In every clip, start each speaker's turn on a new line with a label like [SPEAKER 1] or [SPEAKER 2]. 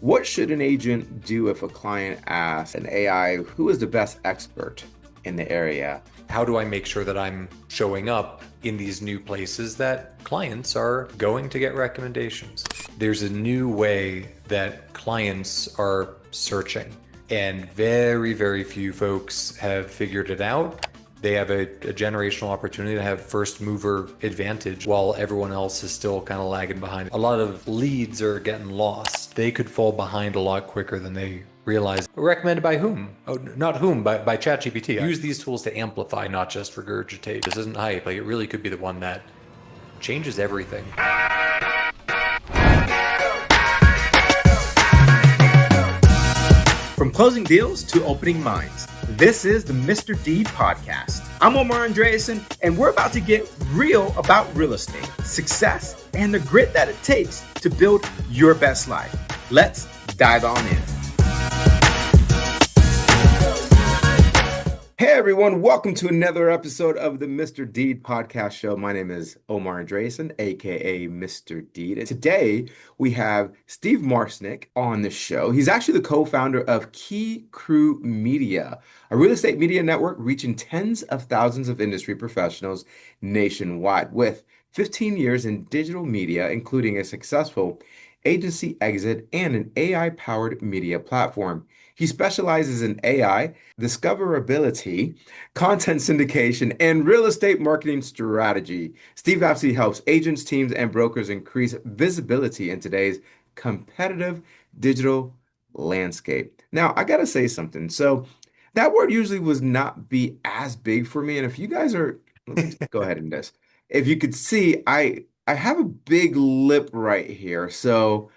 [SPEAKER 1] What should an agent do if a client asks an AI who is the best expert in the area?
[SPEAKER 2] How do I make sure that I'm showing up in these new places that clients are going to get recommendations? There's a new way that clients are searching, and very, very few folks have figured it out. They have a generational opportunity to have first mover advantage while everyone else is still kind of lagging behind. A lot of leads are getting lost. They could fall behind a lot quicker than they realize. Recommended by whom? Oh, not whom, by ChatGPT. Use these tools to amplify, not just regurgitate. This isn't hype. Like, it really could be the one that changes everything.
[SPEAKER 1] From closing deals to opening minds, this is the Mr. D Podcast. I'm Omar Andreasen, and we're about to get real about real estate, success, and the grit that it takes to build your best life. Let's dive on in. Hey everyone, welcome to another episode of the Mr. Deed podcast show. My name is Omar Andreasen, aka Mr. Deed. And today we have Steve Marcinuk on the show. He's actually the co-founder of KeyCrew Media, a real estate media network reaching tens of thousands of industry professionals nationwide with 15 years in digital media, including a successful agency exit and an AI-powered media platform. He specializes in AI, discoverability, content syndication, and real estate marketing strategy. Steve absolutely helps agents, teams, and brokers increase visibility in today's competitive digital landscape. Now, I gotta say something. So that word usually was not be as big for me. And if you guys are, let me go ahead and this. If you could see, I have a big lip right here. So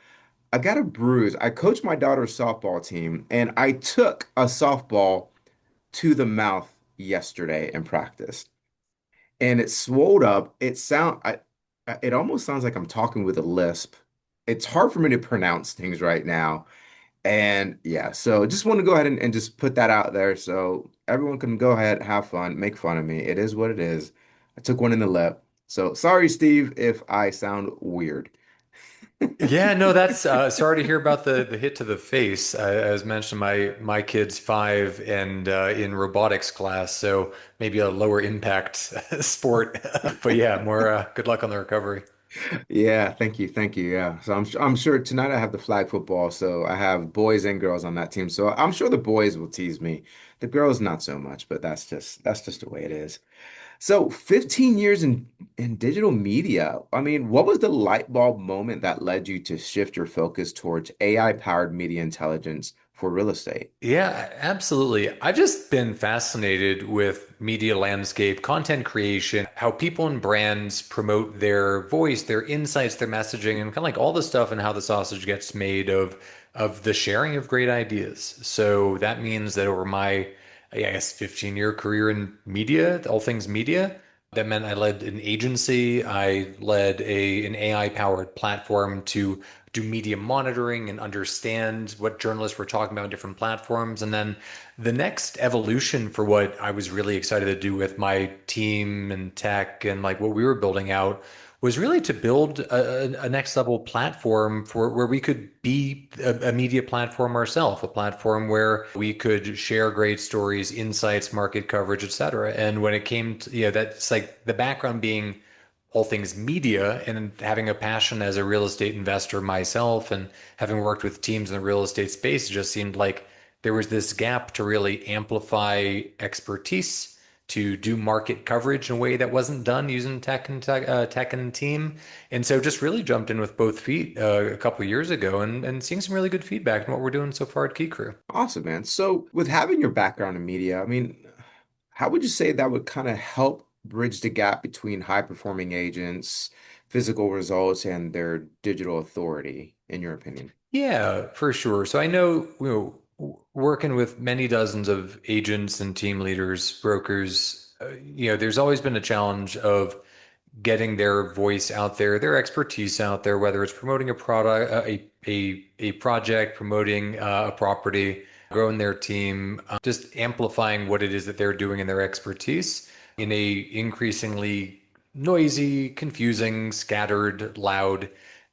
[SPEAKER 1] I got a bruise. I coached my daughter's softball team, and I took a softball to the mouth yesterday in practice, and it swelled up. It almost sounds like I'm talking with a lisp. It's hard for me to pronounce things right now, and yeah. So just want to go ahead and just put that out there, so everyone can go ahead, have fun, make fun of me. It is what it is. I took one in the lip, so sorry, Steve, if I sound weird.
[SPEAKER 2] Yeah, no, that's sorry to hear about the hit to the face. As mentioned, my kid's 5 and in robotics class, so maybe a lower impact sport. But yeah, more good luck on the recovery.
[SPEAKER 1] Yeah, thank you, thank you. Yeah, so I'm sure tonight I have the flag football, so I have boys and girls on that team. So I'm sure the boys will tease me, the girls not so much, but that's just the way it is. So 15 years in digital media. I mean, what was the light bulb moment that led you to shift your focus towards AI powered media intelligence for real estate?
[SPEAKER 2] Yeah, absolutely. I've just been fascinated with media landscape, content creation, how people and brands promote their voice, their insights, their messaging, and kind of like all the stuff and how the sausage gets made of the sharing of great ideas. So that means that over my, I guess, 15-year career in media, all things media, that meant I led an agency. I led an AI powered platform to do media monitoring and understand what journalists were talking about on different platforms. And then the next evolution for what I was really excited to do with my team and tech and like what we were building out was really to build a next level platform for where we could be a media platform ourselves, a platform where we could share great stories, insights, market coverage, et cetera. And when it came to, that's like the background being all things media and having a passion as a real estate investor myself and having worked with teams in the real estate space, it just seemed like there was this gap to really amplify expertise, to do market coverage in a way that wasn't done using tech and team. And so just really jumped in with both feet a couple of years ago and seeing some really good feedback in what we're doing so far at KeyCrew.
[SPEAKER 1] Awesome, man. So with having your background in media, I mean, how would you say that would kind of help bridge the gap between high performing agents, physical results, and their digital authority, in your opinion?
[SPEAKER 2] Yeah, for sure. So I know, working with many dozens of agents and team leaders, brokers, there's always been a challenge of getting their voice out there, their expertise out there, whether it's promoting a product, a project, promoting a property, growing their team, just amplifying what it is that they're doing and their expertise in a increasingly noisy, confusing, scattered, loud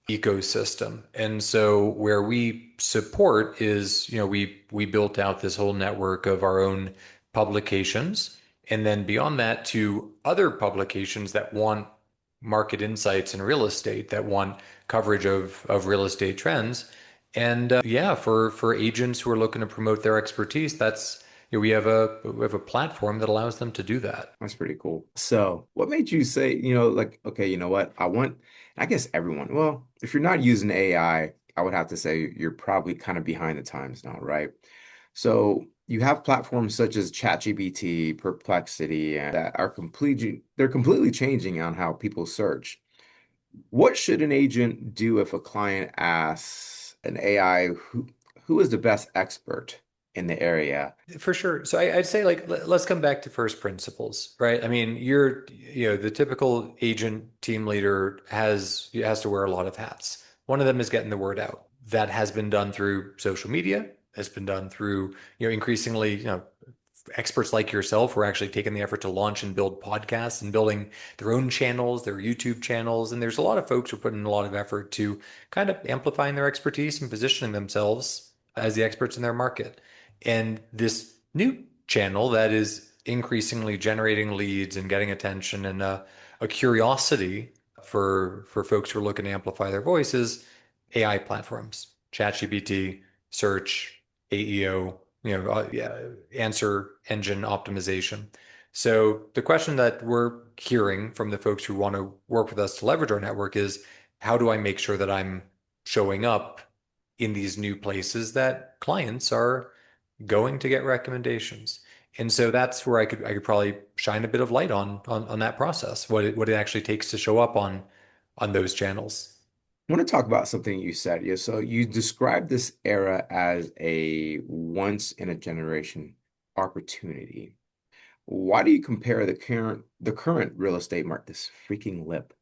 [SPEAKER 2] ecosystem. And so where we support is, we built out this whole network of our own publications. And then beyond that to other publications that want market insights in real estate, that want coverage of real estate trends. And yeah, for agents who are looking to promote their expertise, that's we have a platform that allows them to do that.
[SPEAKER 1] That's pretty cool. So, what made you say, like, okay, you know what? I guess everyone, well, if you're not using I would have to say you're probably kind of behind the times now, right? So, you have platforms such as ChatGPT, Perplexity, and that are they're completely changing on how people search. What should an agent do if a client asks an AI who is the best expert in the area?
[SPEAKER 2] For sure. So I'd say like let's come back to first principles, right? I mean, the typical agent team leader has to wear a lot of hats. One of them is getting the word out. That has been done through social media, has been done through, increasingly, experts like yourself who are actually taking the effort to launch and build podcasts and building their own channels, their YouTube channels. And there's a lot of folks who are putting a lot of effort to kind of amplifying their expertise and positioning themselves as the experts in their market. And this new channel that is increasingly generating leads and getting attention and a curiosity for folks who are looking to amplify their voices, AI platforms, ChatGPT, search, AEO, yeah, answer engine optimization. So the question that we're hearing from the folks who want to work with us to leverage our network is, how do I make sure that I'm showing up in these new places that clients are going to get recommendations? And so that's where I could probably shine a bit of light on that process, what it actually takes to show up on those channels.
[SPEAKER 1] I want to talk about something you said. Yeah, so you described this era as a once in a generation opportunity. Why do you compare the current real estate market, this freaking lip?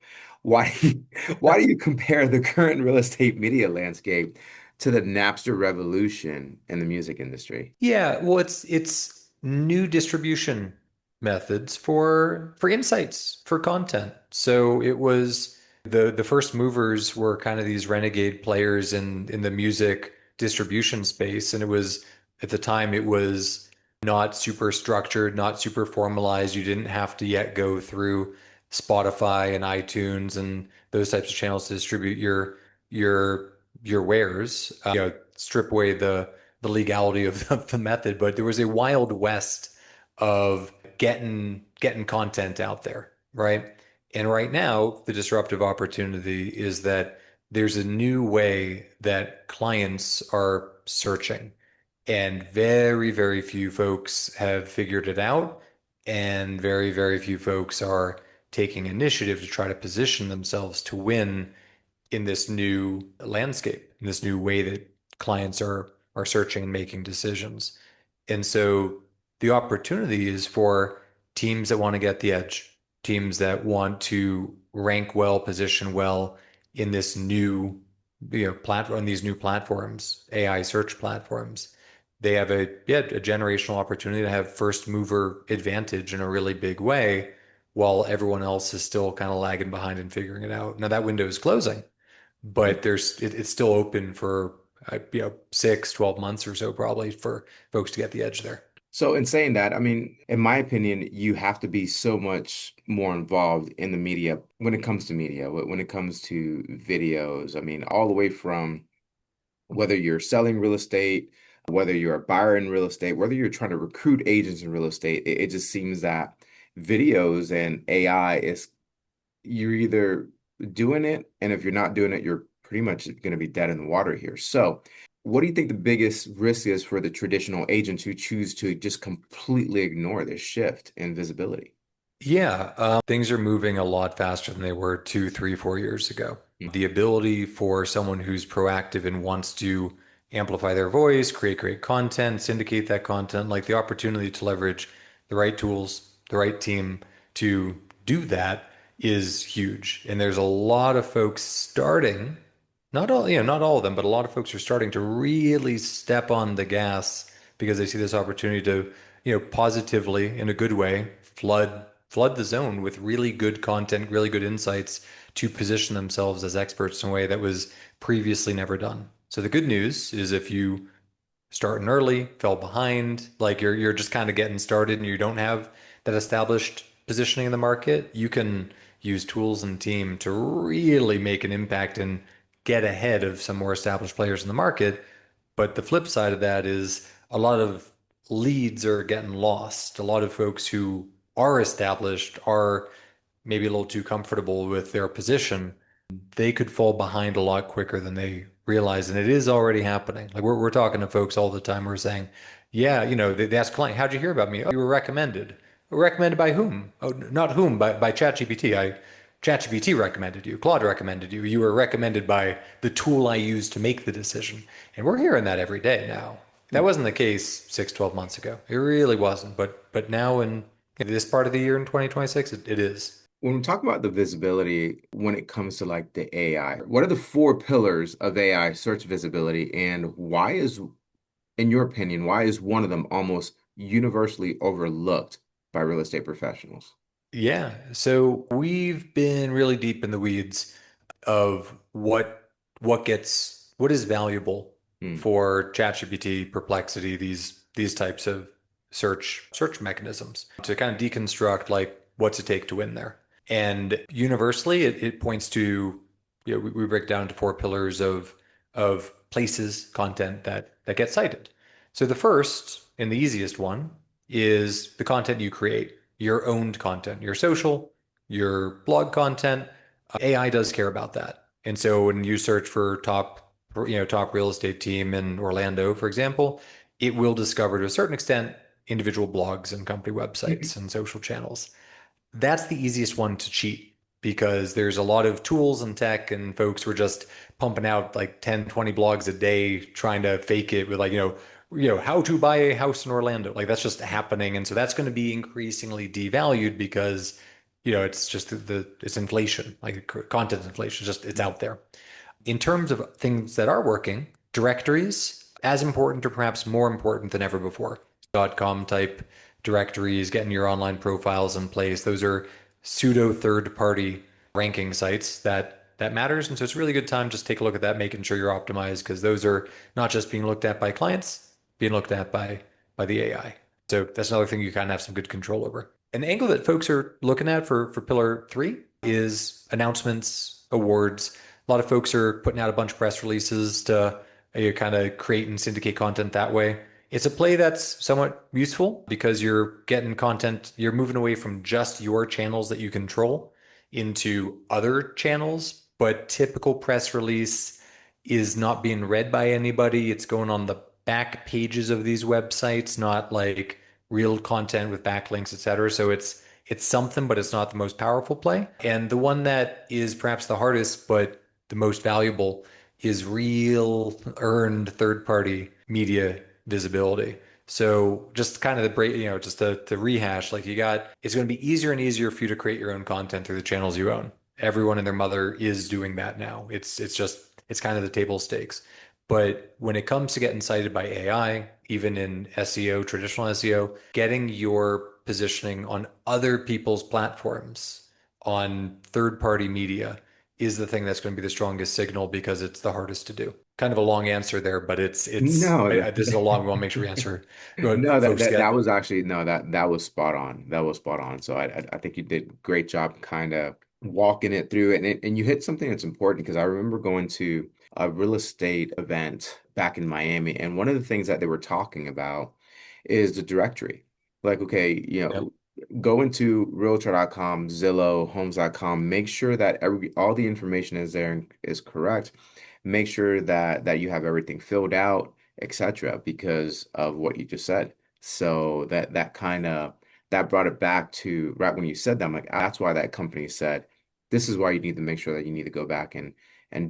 [SPEAKER 1] Why do you compare the current real estate media landscape to the Napster revolution in the music industry?
[SPEAKER 2] Yeah, well, it's new distribution methods for insights, for content. So it was the first movers were kind of these renegade players in the music distribution space, and it was at the time it was not super structured, not super formalized. You didn't have to yet go through Spotify and iTunes and those types of channels to distribute your wares. Strip away the legality of the method, but there was a wild west of getting content out there, right? And right now, the disruptive opportunity is that there's a new way that clients are searching, and very, very few folks have figured it out, and very, very few folks are taking initiative to try to position themselves to win in this new landscape, in this new way that clients are searching and making decisions. And so the opportunity is for teams that want to get the edge, teams that want to rank well, position well in this new, platform, these new platforms, AI search platforms. They have a generational opportunity to have first mover advantage in a really big way, while everyone else is still kind of lagging behind and figuring it out. Now that window is closing, but it's still open for 6, 12 months or so probably for folks to get the edge there.
[SPEAKER 1] So, in saying that, I mean, in my opinion, you have to be so much more involved in the media when it comes to media, when it comes to videos. I mean, all the way from whether you're selling real estate, whether you're a buyer in real estate, whether you're trying to recruit agents in real estate, it just seems that videos and AI is you're either doing it, and if you're not doing it, you're pretty much going to be dead in the water here. So, what do you think the biggest risk is for the traditional agents who choose to just completely ignore this shift in visibility?
[SPEAKER 2] Yeah, things are moving a lot faster than they were 2, 3, 4 years ago.
[SPEAKER 1] Mm.
[SPEAKER 2] The ability for someone who's proactive and wants to amplify their voice, create great content, syndicate that content, like the opportunity to leverage the right tools, the right team to do that is huge. And there's a lot of folks starting, not all of them, but a lot of folks are starting to really step on the gas because they see this opportunity to, positively, in a good way, flood the zone with really good content, really good insights to position themselves as experts in a way that was previously never done. So the good news is if you starting early, fell behind, like you're just kind of getting started and you don't have that established positioning in the market, you can use tools and team to really make an impact and get ahead of some more established players in the market. But the flip side of that is a lot of leads are getting lost. A lot of folks who are established are maybe a little too comfortable with their position, they could fall behind a lot quicker than they realize. And it is already happening. Like we're talking to folks all the time. We're saying, yeah, they ask client, how'd you hear about me? Oh, you were recommended. Recommended by whom? Oh, not whom, by ChatGPT. ChatGPT recommended you. Claude recommended you. You were recommended by the tool I used to make the decision. And we're hearing that every day now. That wasn't the case 6, 12 months ago. It really wasn't. But now in this part of the year in 2026, it is.
[SPEAKER 1] When we talk about the visibility, when it comes to like the AI, what are the four pillars of AI search visibility, and why is, in your opinion, why is one of them almost universally overlooked by real estate professionals?
[SPEAKER 2] Yeah. So we've been really deep in the weeds of what is valuable
[SPEAKER 1] Hmm.
[SPEAKER 2] for ChatGPT, Perplexity, these types of search mechanisms to kind of deconstruct like what's it take to win there. And universally, it points to, we break down into four pillars of places, content that get cited. So the first and the easiest one is the content you create, your owned content, your social, your blog content. AI does care about that. And so when you search for top real estate team in Orlando, for example, it will discover to a certain extent individual blogs and company websites and social channels. That's the easiest one to cheat because there's a lot of tools and tech and folks were just pumping out like 10, 20 blogs a day trying to fake it with like, how to buy a house in Orlando. Like that's just happening. And so that's going to be increasingly devalued because, it's just it's inflation, like content inflation, just it's out there. In terms of things that are working, directories, as important or perhaps more important than ever before. .com type directories, getting your online profiles in place. Those are pseudo third party ranking sites that matters. And so it's a really good time just take a look at that, making sure you're optimized because those are not just being looked at by clients, being looked at by the AI. So that's another thing you kind of have some good control over. And the angle that folks are looking at for pillar three is announcements, awards. A lot of folks are putting out a bunch of press releases to kind of create and syndicate content that way. It's a play that's somewhat useful because you're getting content, you're moving away from just your channels that you control into other channels, but typical press release is not being read by anybody. It's going on the back pages of these websites, not like real content with backlinks, et cetera. So it's something, but it's not the most powerful play. And the one that is perhaps the hardest, but the most valuable is real earned third party media visibility. So just kind of the break, just to rehash, like it's going to be easier and easier for you to create your own content through the channels you own. Everyone and their mother is doing that now. It's kind of the table stakes. But when it comes to getting cited by AI, even in SEO, traditional SEO, getting your positioning on other people's platforms, on third-party media, is the thing that's going to be the strongest signal because it's the hardest to do. Kind of a long answer there, but
[SPEAKER 1] No,
[SPEAKER 2] this is a long. We want to make sure we answer
[SPEAKER 1] no,
[SPEAKER 2] what
[SPEAKER 1] that,
[SPEAKER 2] folks
[SPEAKER 1] that
[SPEAKER 2] get.
[SPEAKER 1] that was actually no, that was spot on. That was spot on. So I think you did a great job kind of walking it through, and you hit something that's important because I remember going to a real estate event back in Miami, and one of the things that they were talking about is the directory. Like, okay,
[SPEAKER 2] Yep.
[SPEAKER 1] go into Realtor.com, Zillow, Homes.com, make sure that all the information is there and is correct. Make sure that you have everything filled out, etc., because of what you just said. So that kind of that brought it back to right when you said that. I'm like, that's why that company said, this is why you need to make sure that you need to go back and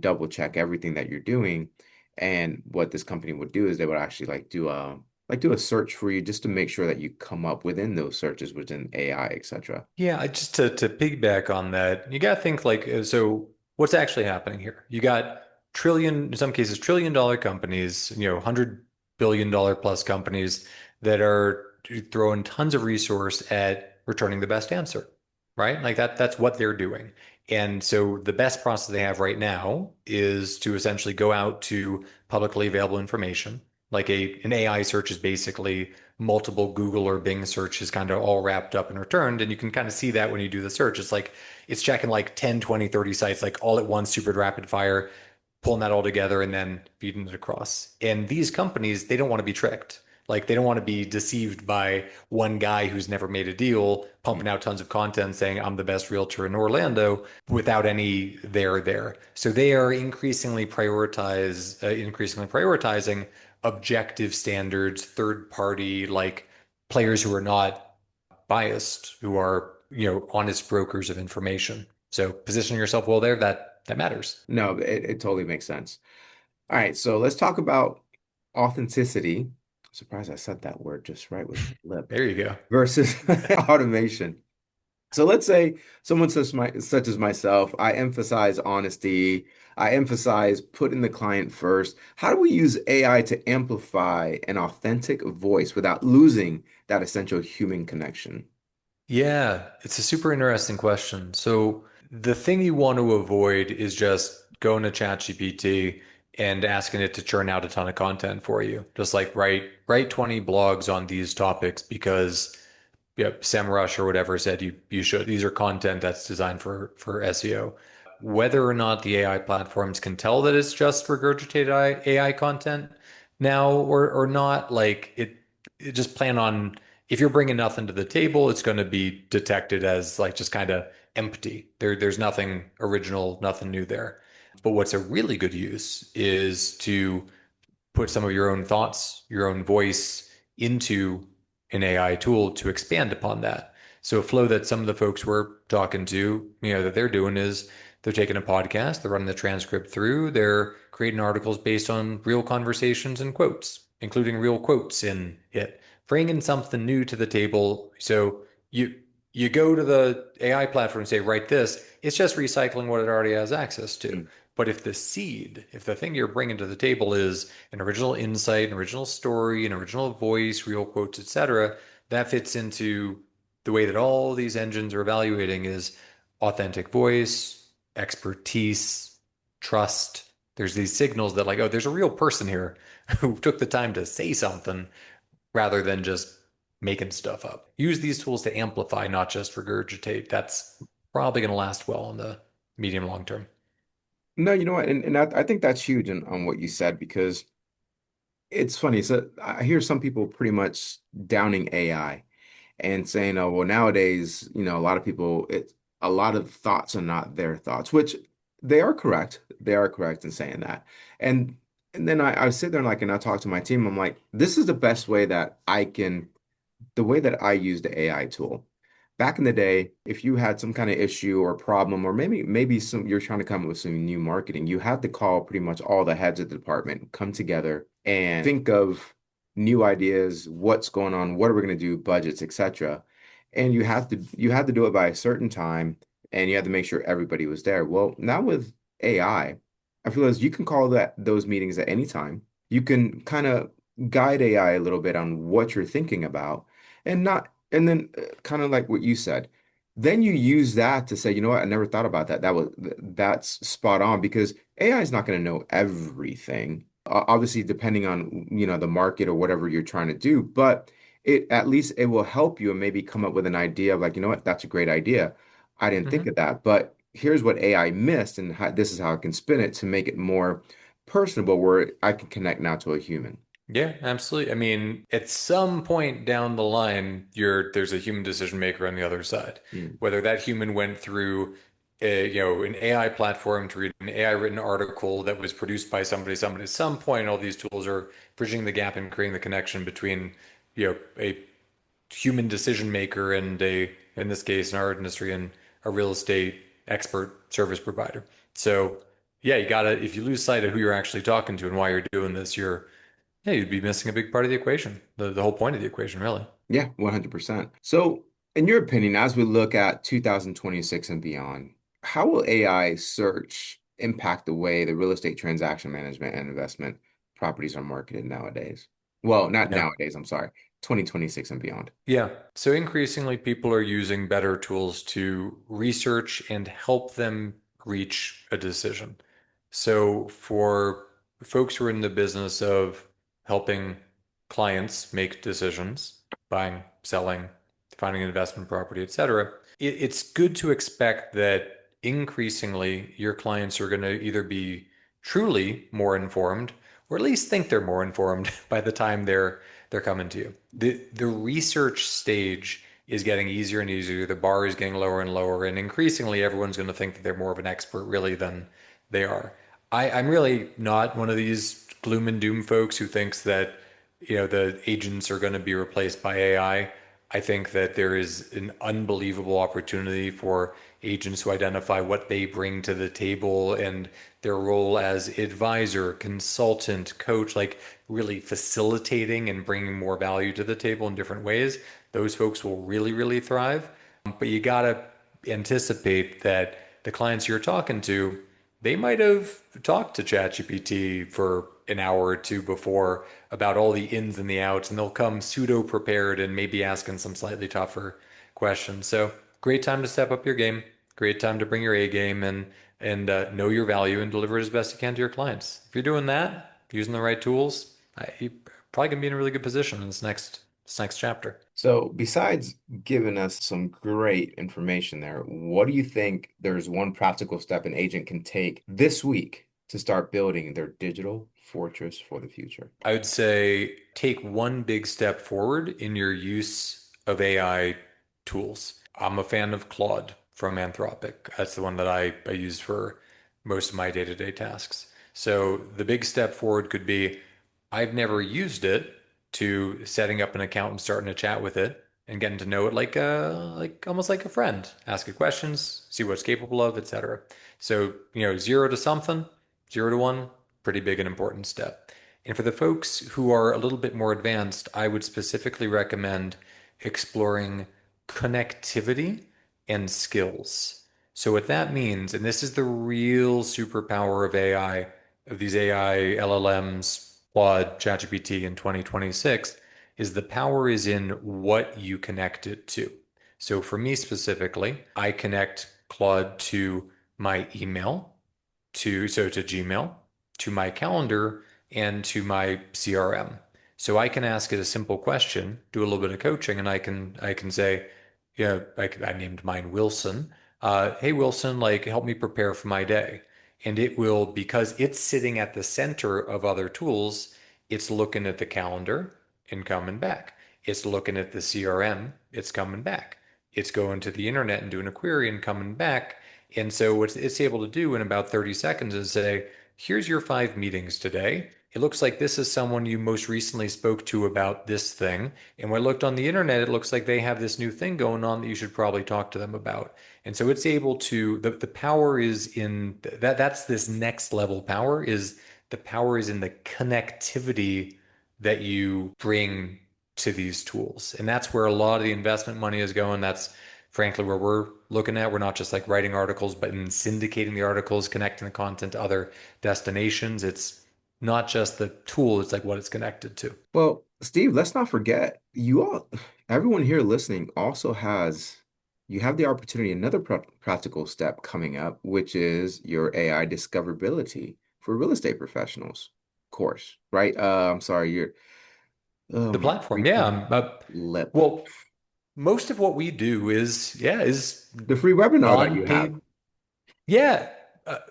[SPEAKER 1] double check everything that you're doing. And what this company would do is they would actually do a search for you just to make sure that you come up within those searches within AI, etc.
[SPEAKER 2] Yeah, just to piggyback on that, you got to think like, so what's actually happening here? You got trillion, in some cases, $1 trillion companies, $100 billion plus companies that are throwing tons of resource at returning the best answer, right? Like that's what they're doing. And so the best process they have right now is to essentially go out to publicly available information. Like an AI search is basically multiple Google or Bing searches kind of all wrapped up and returned. And you can kind of see that when you do the search. It's like it's checking like 10, 20, 30 sites like all at once, super rapid fire, pulling that all together and then feeding it across. And these companies, they don't want to be tricked. Like they don't want to be deceived by one guy who's never made a deal, pumping out tons of content saying I'm the best realtor in Orlando without any there. So they are increasingly prioritizing objective standards, third party, like players who are not biased, who are, honest brokers of information. So positioning yourself well there, that matters.
[SPEAKER 1] No, it totally makes sense. All right, so let's talk about authenticity. I'm surprised I said that word just right with my lip
[SPEAKER 2] There you go.
[SPEAKER 1] versus automation. So let's say someone such as myself, I emphasize honesty. I emphasize putting the client first. How do we use AI to amplify an authentic voice without losing that essential human connection?
[SPEAKER 2] Yeah, it's a super interesting question. So the thing you want to avoid is just going to ChatGPT and asking it to churn out a ton of content for you. Just like write 20 blogs on these topics because SEMrush or whatever said you should. These are content that's designed for SEO. Whether or not the AI platforms can tell that it's just regurgitated AI content now or not, like it just plan on if you're bringing nothing to the table, it's going to be detected as like just kind of empty. There's nothing original, nothing new there. But what's a really good use is to put some of your own thoughts, your own voice into an AI tool to expand upon that. So a flow that some of the folks we're talking to, that they're doing is they're taking a podcast, they're running the transcript through, they're creating articles based on real conversations and quotes, including real quotes in it, bringing something new to the table. So you go to the AI platform and say, write this, it's just recycling what it already has access to.
[SPEAKER 1] Mm.
[SPEAKER 2] But if the thing you're bringing to the table is an original insight, an original story, an original voice, real quotes, etc., that fits into the way that all these engines are evaluating is authentic voice, expertise, trust. There's these signals that like, oh, there's a real person here who took the time to say something rather than just making stuff up. Use these tools to amplify, not just regurgitate. That's probably going to last well in the medium long term.
[SPEAKER 1] No, you know what? And I think that's huge on what you said because it's funny. So I hear some people pretty much downing AI and saying, "Oh, well, nowadays, a lot of people, a lot of thoughts are not their thoughts," which they are correct. They are correct in saying that. And and then I sit there and like, and I talk to my team. I'm like, this is the best way that I can the way that I use the AI tool. Back in the day, if you had some kind of issue or problem, or maybe some you're trying to come up with some new marketing, you had to call pretty much all the heads of the department, come together and think of new ideas, what's going on, what are we going to do, budgets, etc. And you had to do it by a certain time, and you had to make sure everybody was there. Well, now with I feel as you can call those meetings at any time. You can kind of guide AI a little bit on what you're thinking about and not and then kind of like what you said, then you use that to say, you know what, I never thought about that. That's spot on because AI is not going to know everything. Obviously, depending on the market or whatever you're trying to do, but it at least it will help you and maybe come up with an idea of like, you know what, that's a great idea. I didn't think of that, but here's what AI missed, and this is how I can spin it to make it more personable, where I can connect now to a human.
[SPEAKER 2] Yeah, absolutely. I mean, at some point down the line, there's a human decision maker on the other side.
[SPEAKER 1] Mm.
[SPEAKER 2] Whether that human went through an AI platform to read an AI written article that was produced by somebody. At some point, all these tools are bridging the gap and creating the connection between, a human decision maker and in this case, in our industry, and a real estate expert service provider. So yeah, if you lose sight of who you're actually talking to and why you're doing this, you'd be missing a big part of the equation, the whole point of the equation, really.
[SPEAKER 1] Yeah, 100%. So, in your opinion, as we look at 2026 and beyond, how will AI search impact the way the real estate transaction management and investment properties are marketed nowadays? Well, not
[SPEAKER 2] Yeah.
[SPEAKER 1] nowadays, I'm sorry. 2026 and beyond.
[SPEAKER 2] Yeah. So increasingly, people are using better tools to research and help them reach a decision. So for folks who are in the business of helping clients make decisions, buying, selling, finding an investment property, etc., it's good to expect that increasingly your clients are going to either be truly more informed or at least think they're more informed by the time they're coming to you. The research stage is getting easier and easier. The bar is getting lower and lower, and increasingly everyone's going to think that they're more of an expert really than they are. I'm really not one of these gloom and doom folks who thinks that the agents are going to be replaced by AI. I think that there is an unbelievable opportunity for agents to identify what they bring to the table and their role as advisor, consultant, coach, like really facilitating and bringing more value to the table in different ways. Those folks will really, really thrive. But you got to anticipate that the clients you're talking to, they might have talked to ChatGPT for an hour or two before about all the ins and the outs, and they'll come pseudo prepared and maybe asking some slightly tougher questions. So great time to step up your game. Great time to bring your A game and know your value and deliver it as best you can to your clients. If you're doing that, using the right tools, you're probably gonna be in a really good position in this next chapter.
[SPEAKER 1] So, besides giving us some great information there, what do you think there's one practical step an agent can take this week to start building their digital fortress for the future?
[SPEAKER 2] I would say take one big step forward in your use of AI tools. I'm a fan of Claude from Anthropic. That's the one that I use for most of my day-to-day tasks. So the big step forward could be I've never used it to setting up an account and starting to chat with it and getting to know it like almost like a friend. Ask it questions, see what it's capable of, etc. So, 0 to something, 0 to 1, pretty big and important step. And for the folks who are a little bit more advanced, I would specifically recommend exploring connectivity and skills. So what that means, and this is the real superpower of AI, of these AI LLMs, Claude, ChatGPT in 2026, is the power is in what you connect it to. So for me specifically, I connect Claude to my email, to Gmail, to my calendar, and to my CRM. So I can ask it a simple question, do a little bit of coaching, and I can say, yeah, I named mine Wilson. Hey Wilson, like help me prepare for my day. And it will, because it's sitting at the center of other tools, it's looking at the calendar and coming back. It's looking at the CRM, it's coming back. It's going to the internet and doing a query and coming back. And so what it's able to do in about 30 seconds is say, here's your 5 meetings today. It looks like this is someone you most recently spoke to about this thing. And when I looked on the internet, it looks like they have this new thing going on that you should probably talk to them about. And so it's able to, the power is in that's this next level power is the power is in the connectivity that you bring to these tools. And that's where a lot of the investment money is going. That's frankly where we're looking at. We're not just like writing articles, but in syndicating the articles, connecting the content to other destinations. It's not just the tool, it's like what it's connected to.
[SPEAKER 1] Well, Steve, let's not forget, everyone here listening also you have the opportunity, another practical step coming up, which is your AI discoverability for real estate professionals course, right? I'm sorry, oh
[SPEAKER 2] The
[SPEAKER 1] man,
[SPEAKER 2] platform, yeah.
[SPEAKER 1] freaking lip.
[SPEAKER 2] Well, most of what we do is
[SPEAKER 1] The free webinar that you have.
[SPEAKER 2] non-paid. Yeah,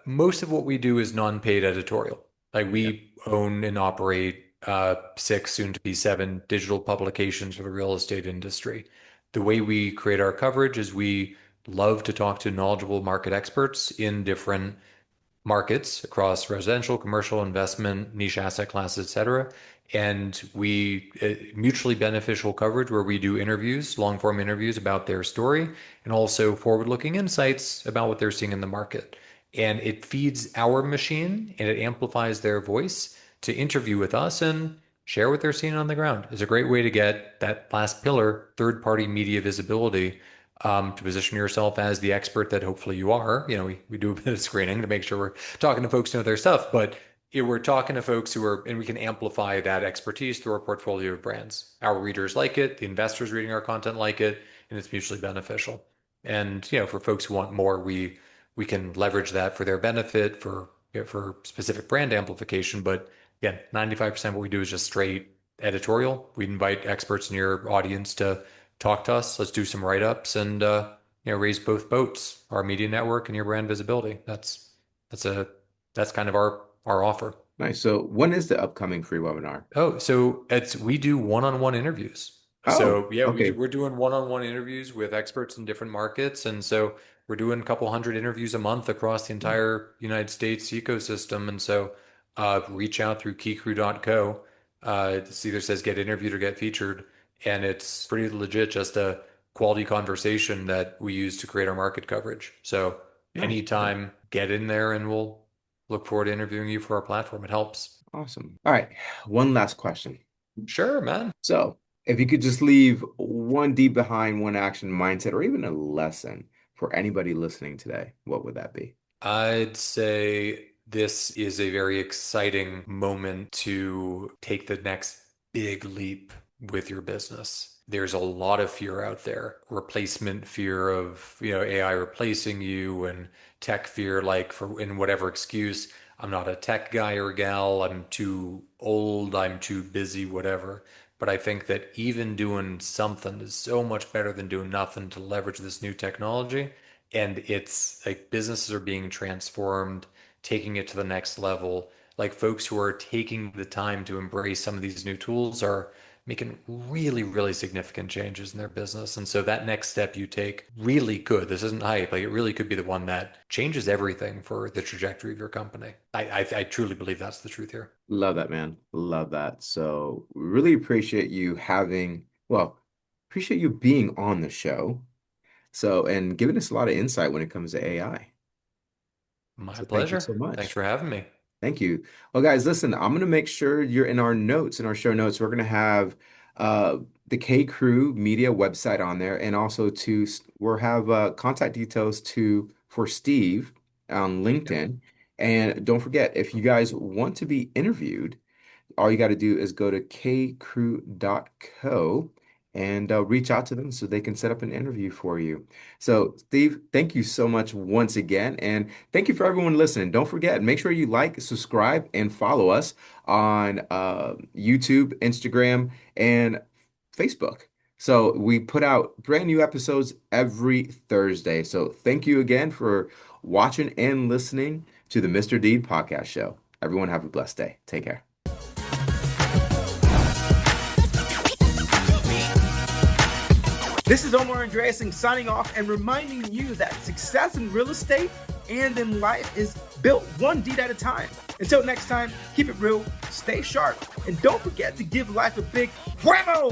[SPEAKER 2] most of what we do is non-paid editorial. Like
[SPEAKER 1] Yeah.
[SPEAKER 2] we own and operate six, soon to be seven digital publications for the real estate industry. The way we create our coverage is we love to talk to knowledgeable market experts in different markets across residential, commercial, investment, niche asset classes, et cetera. And we mutually beneficial coverage where we do interviews, long form interviews about their story, and also forward looking insights about what they're seeing in the market. And it feeds our machine and it amplifies their voice to interview with us and share what they're seeing on the ground. It's a great way to get that last pillar, third party media visibility, to position yourself as the expert that hopefully you are. We do a bit of screening to make sure we're talking to folks who know their stuff, but we're talking to folks who are, and we can amplify that expertise through our portfolio of brands. Our readers like it, the investors reading our content like it, and it's mutually beneficial. And for folks who want more, we can leverage that for their benefit, for specific brand amplification. But again, 95% of what we do is just straight editorial. We invite experts in your audience to talk to us. Let's do some write-ups and raise both boats, our media network and your brand visibility. That's a that's kind of our offer.
[SPEAKER 1] Nice. So when is the upcoming free webinar?
[SPEAKER 2] Oh, so we do one-on-one interviews.
[SPEAKER 1] Oh,
[SPEAKER 2] So yeah,
[SPEAKER 1] okay.
[SPEAKER 2] we're doing one-on-one interviews with experts in different markets, and so we're doing a couple hundred interviews a month across the entire United States ecosystem. And so reach out through keycrew.co. It either says get interviewed or get featured, and it's pretty legit, just a quality conversation that we use to create our market coverage. So
[SPEAKER 1] Nice.
[SPEAKER 2] anytime, get in there, and we'll look forward to interviewing you for our platform. It helps.
[SPEAKER 1] Awesome. All right. One last question.
[SPEAKER 2] Sure, man.
[SPEAKER 1] So, if you could just leave one deep behind, one action mindset, or even a lesson for anybody listening today, what would that be?
[SPEAKER 2] I'd say this is a very exciting moment to take the next big leap with your business. There's a lot of fear out there, replacement fear of, AI replacing you, and tech fear, like for in whatever excuse. I'm not a tech guy or gal. I'm too old. I'm too busy, whatever. But I think that even doing something is so much better than doing nothing to leverage this new technology. And it's like businesses are being transformed, taking it to the next level. Like folks who are taking the time to embrace some of these new tools are making really, really significant changes in their business. And so that next step you take really could, this isn't hype, like it really could be the one that changes everything for the trajectory of your company. I truly believe that's the truth here.
[SPEAKER 1] Love that, man. Love that. So, really appreciate you appreciate you being on the show. So, and giving us a lot of insight when it comes to AI.
[SPEAKER 2] My
[SPEAKER 1] So, thank you so
[SPEAKER 2] pleasure. Thanks
[SPEAKER 1] much.
[SPEAKER 2] for having me.
[SPEAKER 1] Thank you. Well, guys, listen, I'm going to make sure you're in our notes, in our show notes. We're going to have uh, the KeyCrew Media website on there, and also we'll have contact details for Steve on LinkedIn. And don't forget, if you guys want to be interviewed, all you got to do is go to kcrew.co and reach out to them so they can set up an interview for you. So, Steve, thank you so much once again. And thank you for everyone listening. Don't forget, make sure you like, subscribe, and follow us on YouTube, Instagram, and Facebook. So, we put out brand new episodes every Thursday. So, thank you again for watching and listening to the Mr. Deed Podcast Show. Everyone, have a blessed day. Take care. This is Omar Andreasen signing off and reminding you that success in real estate and in life is built one deed at a time. Until next time, keep it real, stay sharp, and don't forget to give life a big whammo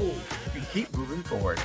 [SPEAKER 1] and keep moving forward.